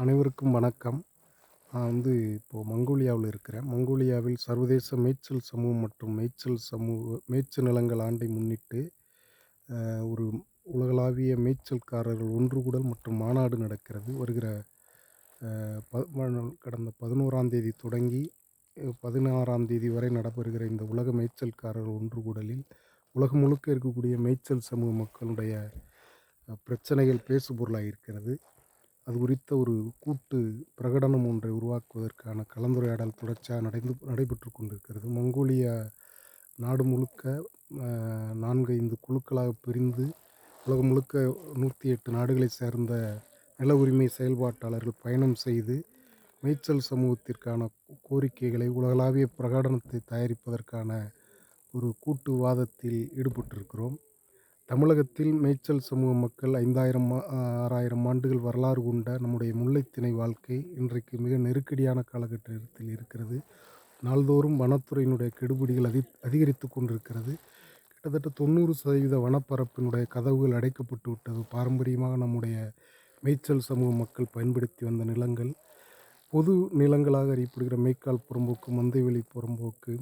அனைவருக்கும் வணக்கம். நான் இப்போது மங்கோலியாவில் இருக்கிறேன். மங்கோலியாவில் சர்வதேச மேய்ச்சல் சமூகம் மற்றும் மேய்ச்சல் நிலங்கள் ஆண்டை முன்னிட்டு ஒரு உலகளாவிய மேய்ச்சல்காரர்கள் ஒன்றுகூடல் மற்றும் மாநாடு நடக்கிறது. வருகிற கடந்த 11ஆம் தேதி தொடங்கி 16ஆம் தேதி வரை நடைபெறுகிற இந்த உலக மேய்ச்சல்காரர்கள் ஒன்றுகூடலில் உலகம் முழுக்க இருக்கக்கூடிய மேய்ச்சல் சமூக மக்களுடைய பிரச்சனைகள் பேசுபொருளாக இருக்கிறது. அது குறித்த ஒரு கூட்டு பிரகடனம் ஒன்றை உருவாக்குவதற்கான கலந்துரையாடல் தொடர்ச்சியாக நடைபெற்று கொண்டிருக்கிறது. மங்கோலியா நாடு முழுக்க 4-5 குழுக்களாக பிரிந்து உலகம் முழுக்க 108 நாடுகளை சேர்ந்த நில உரிமை செயல்பாட்டாளர்கள் பயணம் செய்து மேய்ச்சல் சமூகத்திற்கான கோரிக்கைகளை உலகளாவிய பிரகடனத்தை தயாரிப்பதற்கான ஒரு கூட்டு வாதத்தில் ஈடுபட்டிருக்கிறோம். தமிழகத்தில் மேய்ச்சல் சமூக மக்கள் 5000-6000 ஆண்டுகள் வரலாறு கொண்ட நம்முடைய முல்லைத்திணை வாழ்க்கை இன்றைக்கு மிக நெருக்கடியான காலகட்டத்தில் இருக்கிறது. நாள்தோறும் வனத்துறையினுடைய கெடுபிடிகள் அதிகரித்து கொண்டிருக்கிறது. கிட்டத்தட்ட 90% வனப்பரப்பினுடைய கதவுகள் அடைக்கப்பட்டு விட்டது. பாரம்பரியமாக நம்முடைய மேய்ச்சல் சமூக மக்கள் பயன்படுத்தி வந்த நிலங்கள் பொது நிலங்களாக அறியப்படுகிற மேய்க்கால் புறம்போக்கு, மந்தைவெளி புறம்போக்கு,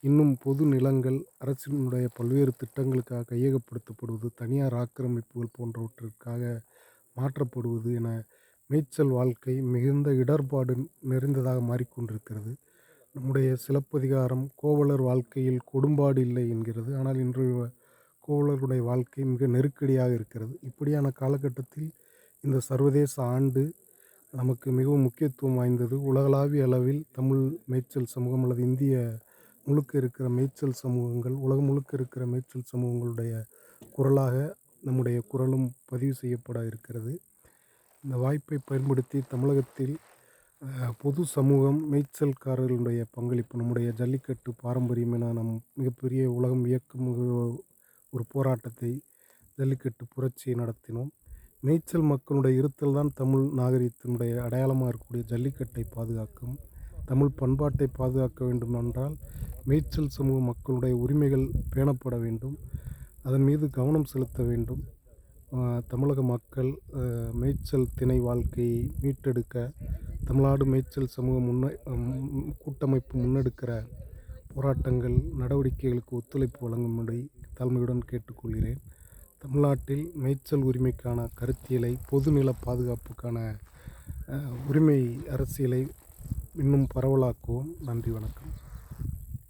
இன்னும் பொது நிலங்கள் அரசினுடைய பல்வேறு திட்டங்களுக்காக கையகப்படுத்தப்படுவது, தனியார் ஆக்கிரமிப்புகள் போன்றவற்றிற்காக மாற்றப்படுவது என மேய்ச்சல் வாழ்க்கை மிகுந்த இடர்பாடு நிறைந்ததாக மாறிக்கொண்டிருக்கிறது. நம்முடைய சிலப்பதிகாரம் கோவலர் வாழ்க்கையில் கொடும்பாடு இல்லை என்கிறது. ஆனால் இன்று கோவலருடைய வாழ்க்கை மிக நெருக்கடியாக இருக்கிறது. இப்படியான காலகட்டத்தில் இந்த சர்வதேச ஆண்டு நமக்கு மிகவும் முக்கியத்துவம் வாய்ந்தது. உலகளாவிய அளவில் தமிழ் மேய்ச்சல் சமூகம் அல்லது இந்திய முழுக்க இருக்கிற மேய்ச்சல் சமூகங்கள், உலகம் முழுக்க இருக்கிற மேய்ச்சல் சமூகங்களுடைய குரலாக நம்முடைய குரலும் பதிவு செய்யப்பட இருக்கிறது. இந்த வாய்ப்பை பயன்படுத்தி தமிழகத்தில் பொது சமூகம் மேய்ச்சல்காரர்களுடைய பங்களிப்பு, நம்முடைய ஜல்லிக்கட்டு பாரம்பரியம் என நம் மிகப்பெரிய உலகம் வியக்கும் ஒரு போராட்டத்தை, ஜல்லிக்கட்டு புரட்சியை நடத்தினோம். மேய்ச்சல் மக்களுடைய இருத்தல் தான் தமிழ் நாகரிகத்தினுடைய அடையாளமாக இருக்கக்கூடிய ஜல்லிக்கட்டை பாதுகாக்கும். தமிழ் பண்பாட்டை பாதுகாக்க வேண்டுமென்றால் மேய்ச்சல் சமூக மக்களுடைய உரிமைகள் பேணப்பட வேண்டும். அதன் மீது கவனம் செலுத்த வேண்டும். தமிழக மக்கள் மேய்ச்சல் திணை வாழ்க்கையை மீட்டெடுக்க தமிழ்நாடு மேய்ச்சல் சமூக கூட்டமைப்பு முன்னெடுக்கிற போராட்டங்கள், நடவடிக்கைகளுக்கு ஒத்துழைப்பு வழங்கும்படி தாழ்மையுடன் கேட்டுக்கொள்கிறேன். தமிழ்நாட்டில் மேய்ச்சல் உரிமைக்கான கருத்தியலை, பொதுநில பாதுகாப்புக்கான உரிமை அரசியலை இன்னும் பரவலாக்குவோம். நன்றி, வணக்கம்.